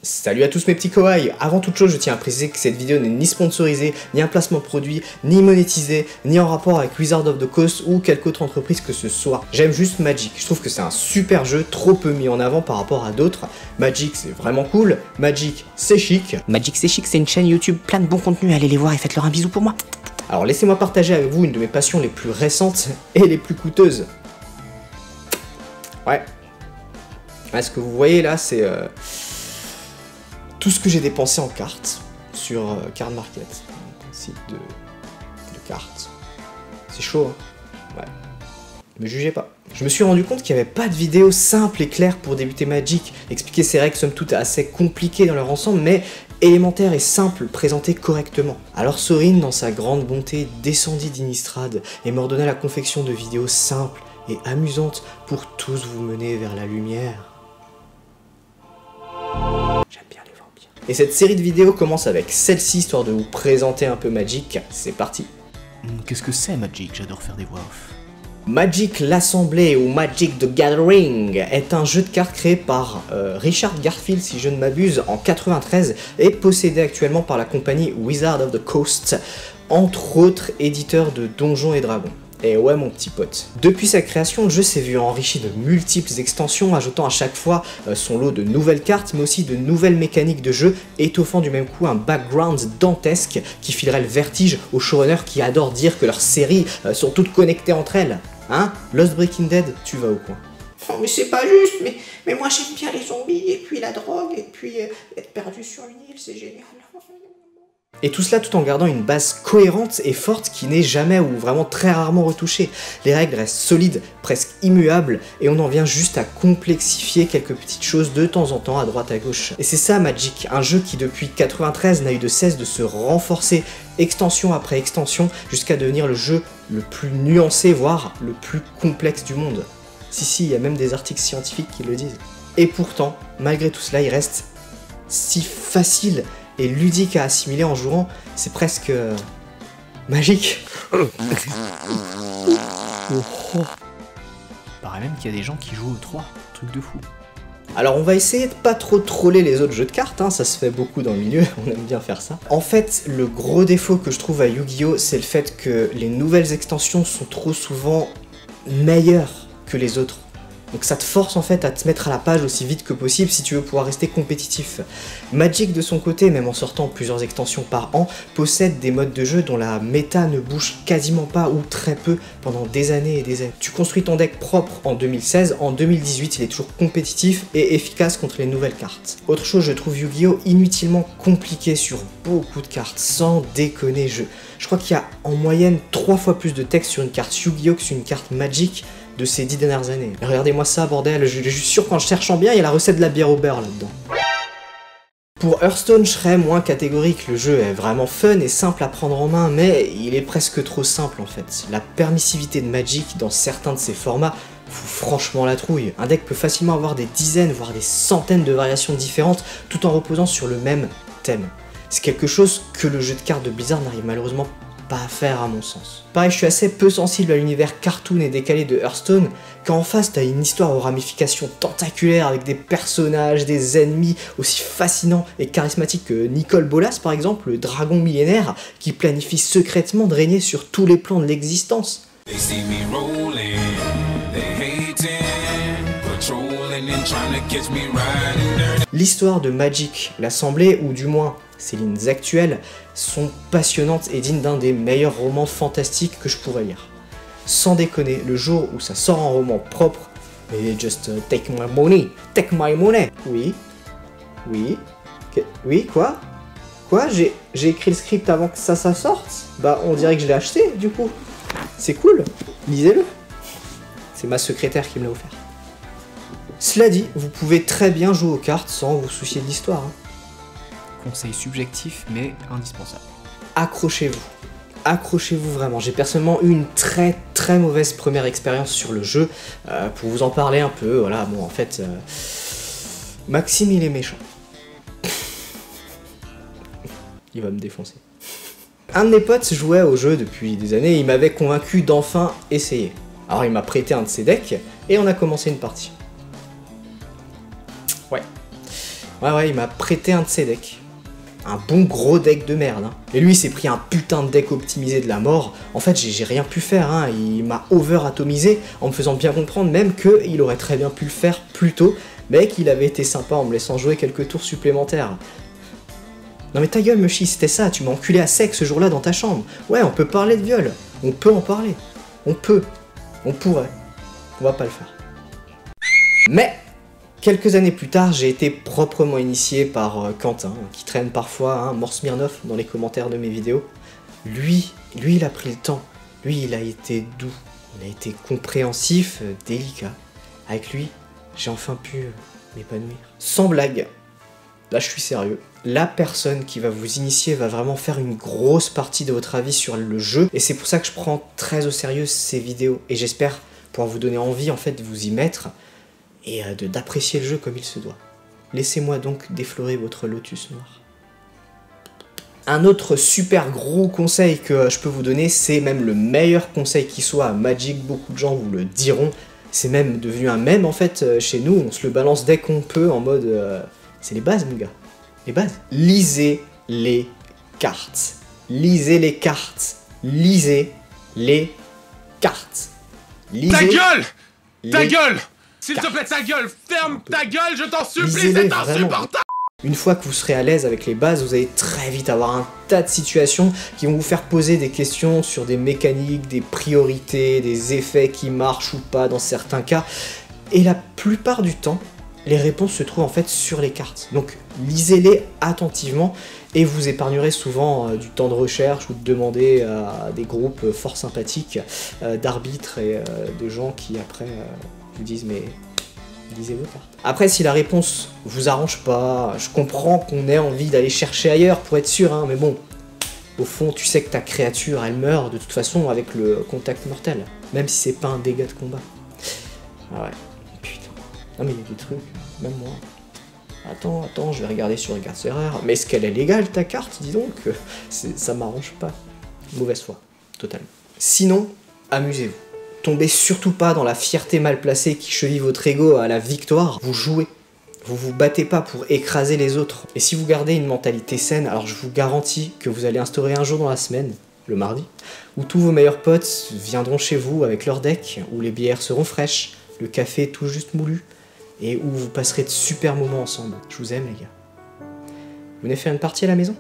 Salut à tous mes petits kawaii. Avant toute chose, je tiens à préciser que cette vidéo n'est ni sponsorisée, ni un placement produit, ni monétisée, ni en rapport avec Wizards of the Coast ou quelque autre entreprise que ce soit. J'aime juste Magic, je trouve que c'est un super jeu, trop peu mis en avant par rapport à d'autres. Magic c'est vraiment cool, Magic c'est chic. Magic c'est chic, c'est une chaîne YouTube, plein de bons contenus, allez les voir et faites-leur un bisou pour moi. Alors laissez-moi partager avec vous une de mes passions les plus récentes et les plus coûteuses. Ouais. Ce que vous voyez là, c'est tout ce que j'ai dépensé en cartes sur Card Market, un site de cartes. C'est chaud, hein. Ouais. Me jugez pas. Je me suis rendu compte qu'il n'y avait pas de vidéo simple et claire pour débuter Magic. Expliquer ces règles somme toute assez compliquées dans leur ensemble, mais élémentaires et simples, présentées correctement. Alors Sorin, dans sa grande bonté, descendit d'Innistrad et m'ordonna la confection de vidéos simples et amusantes pour tous vous mener vers la lumière. J'aime bien les vampires. Et cette série de vidéos commence avec celle-ci, histoire de vous présenter un peu Magic. C'est parti. Qu'est-ce que c'est Magic? J'adore faire des voix off. Magic l'Assemblée ou Magic the Gathering est un jeu de cartes créé par Richard Garfield, si je ne m'abuse, en 93 et possédé actuellement par la compagnie Wizards of the Coast, entre autres éditeurs de Donjons et Dragons. Et ouais mon petit pote. Depuis sa création, le jeu s'est vu enrichi de multiples extensions, ajoutant à chaque fois son lot de nouvelles cartes, mais aussi de nouvelles mécaniques de jeu, étoffant du même coup un background dantesque qui filerait le vertige aux showrunners qui adorent dire que leurs séries sont toutes connectées entre elles. Hein? Lost Breaking Dead, tu vas au coin. Oh mais c'est pas juste, mais moi j'aime bien les zombies, et puis la drogue, et puis être perdu sur une île, c'est génial. Et tout cela tout en gardant une base cohérente et forte qui n'est jamais ou vraiment très rarement retouchée. Les règles restent solides, presque immuables, et on en vient juste à complexifier quelques petites choses de temps en temps à droite à gauche. Et c'est ça Magic, un jeu qui depuis 93 n'a eu de cesse de se renforcer, extension après extension, jusqu'à devenir le jeu le plus nuancé, voire le plus complexe du monde. Si, il y a même des articles scientifiques qui le disent. Et pourtant, malgré tout cela, il reste si facile et ludique à assimiler en jouant, c'est presque magique. Paraît même qu'il y a des gens qui jouent au 3, truc de fou. Alors on va essayer de pas trop troller les autres jeux de cartes, hein, ça se fait beaucoup dans le milieu, on aime bien faire ça. En fait, le gros défaut que je trouve à Yu-Gi-Oh, c'est le fait que les nouvelles extensions sont trop souvent meilleures que les autres. Donc ça te force en fait à te mettre à la page aussi vite que possible si tu veux pouvoir rester compétitif. Magic de son côté, même en sortant plusieurs extensions par an, possède des modes de jeu dont la méta ne bouge quasiment pas ou très peu pendant des années et des années. Tu construis ton deck propre en 2016, en 2018 il est toujours compétitif et efficace contre les nouvelles cartes. Autre chose, je trouve Yu-Gi-Oh inutilement compliqué sur beaucoup de cartes, sans déconner Je crois qu'il y a en moyenne 3 fois plus de texte sur une carte Yu-Gi-Oh que sur une carte Magic de ces 10 dernières années. Regardez-moi ça bordel, je suis sûr qu'en cherchant bien, il y a la recette de la bière au beurre là-dedans. Pour Hearthstone, je serais moins catégorique, le jeu est vraiment fun et simple à prendre en main, mais il est presque trop simple en fait. La permissivité de Magic dans certains de ses formats fout franchement la trouille. Un deck peut facilement avoir des dizaines, voire des centaines de variations différentes, tout en reposant sur le même thème. C'est quelque chose que le jeu de cartes de Blizzard n'arrive malheureusement pas à faire à mon sens. Pareil, je suis assez peu sensible à l'univers cartoon et décalé de Hearthstone, quand en face t'as une histoire aux ramifications tentaculaires avec des personnages, des ennemis aussi fascinants et charismatiques que Nicol Bolas par exemple, le dragon millénaire qui planifie secrètement de régner sur tous les plans de l'existence. L'histoire de Magic, l'Assemblée, ou du moins ses lignes actuelles, sont passionnantes et dignes d'un des meilleurs romans fantastiques que je pourrais lire. Sans déconner, le jour où ça sort en roman propre, mais just take my money. Oui, quoi? J'ai écrit le script avant que ça sorte? Bah on dirait que je l'ai acheté du coup. C'est cool, lisez-le. C'est ma secrétaire qui me l'a offert. Cela dit, vous pouvez très bien jouer aux cartes sans vous soucier de l'histoire. Hein. Conseil subjectif mais indispensable. Accrochez-vous. Accrochez-vous vraiment. J'ai personnellement eu une très mauvaise première expérience sur le jeu. Pour vous en parler un peu, voilà, bon en fait... Maxime il est méchant. Il va me défoncer. Un de mes potes jouait au jeu depuis des années et il m'avait convaincu d'enfin essayer. Alors il m'a prêté un de ses decks et on a commencé une partie. Ouais. Ouais, il m'a prêté un de ses decks. Un bon gros deck de merde. Hein. Et lui, il s'est pris un putain de deck optimisé de la mort. En fait, j'ai rien pu faire. Hein. Il m'a over-atomisé en me faisant bien comprendre même qu'il aurait très bien pu le faire plus tôt, mais qu'il avait été sympa en me laissant jouer quelques tours supplémentaires. Non mais ta gueule, Mushy, c'était ça. Tu m'as enculé à sec ce jour-là dans ta chambre. Ouais, on peut parler de viol. On peut en parler. On peut. On pourrait. On va pas le faire. Mais... quelques années plus tard, j'ai été proprement initié par Quentin, qui traîne parfois Mort Smirnoff dans les commentaires de mes vidéos. Lui, il a pris le temps. Lui, il a été doux. Il a été compréhensif, délicat. Avec lui, j'ai enfin pu m'épanouir. Sans blague, là je suis sérieux, la personne qui va vous initier va vraiment faire une grosse partie de votre avis sur le jeu. Et c'est pour ça que je prends très au sérieux ces vidéos. Et j'espère pouvoir vous donner envie en fait de vous y mettre. Et d'apprécier le jeu comme il se doit. Laissez-moi donc déflorer votre lotus noir. Un autre super gros conseil que je peux vous donner, c'est même le meilleur conseil qui soit à Magic, beaucoup de gens vous le diront, c'est même devenu un mème en fait chez nous, on se le balance dès qu'on peut en mode... c'est les bases mon gars, les bases. Lisez les cartes. Lisez les cartes. Lisez les cartes. Lisez ta gueule. Ta les... gueule. S'il te plaît, ta gueule! Ferme ta gueule, je t'en supplie, c'est insupportable! Une fois que vous serez à l'aise avec les bases, vous allez très vite avoir un tas de situations qui vont vous faire poser des questions sur des mécaniques, des priorités, des effets qui marchent ou pas dans certains cas. Et la plupart du temps, les réponses se trouvent en fait sur les cartes. Donc lisez-les attentivement et vous épargnerez souvent du temps de recherche ou de demander à des groupes fort sympathiques d'arbitres et de gens qui après... vous disent mais lisez vos cartes. Après si la réponse vous arrange pas, je comprends qu'on ait envie d'aller chercher ailleurs pour être sûr, hein, mais bon, au fond tu sais que ta créature elle meurt de toute façon avec le contact mortel, même si c'est pas un dégât de combat. Ah ouais, putain. Non mais il y a des trucs, même moi. Attends, je vais regarder sur Regarde Erreur. Mais est-ce qu'elle est légale ta carte, dis donc? Ça m'arrange pas. Mauvaise foi, totalement. Sinon, amusez-vous. Tombez surtout pas dans la fierté mal placée qui cheville votre ego à la victoire. Vous jouez. Vous vous battez pas pour écraser les autres. Et si vous gardez une mentalité saine, alors je vous garantis que vous allez instaurer un jour dans la semaine, le mardi, où tous vos meilleurs potes viendront chez vous avec leur deck, où les bières seront fraîches, le café tout juste moulu, et où vous passerez de super moments ensemble. Je vous aime les gars. Vous venez faire une partie à la maison ?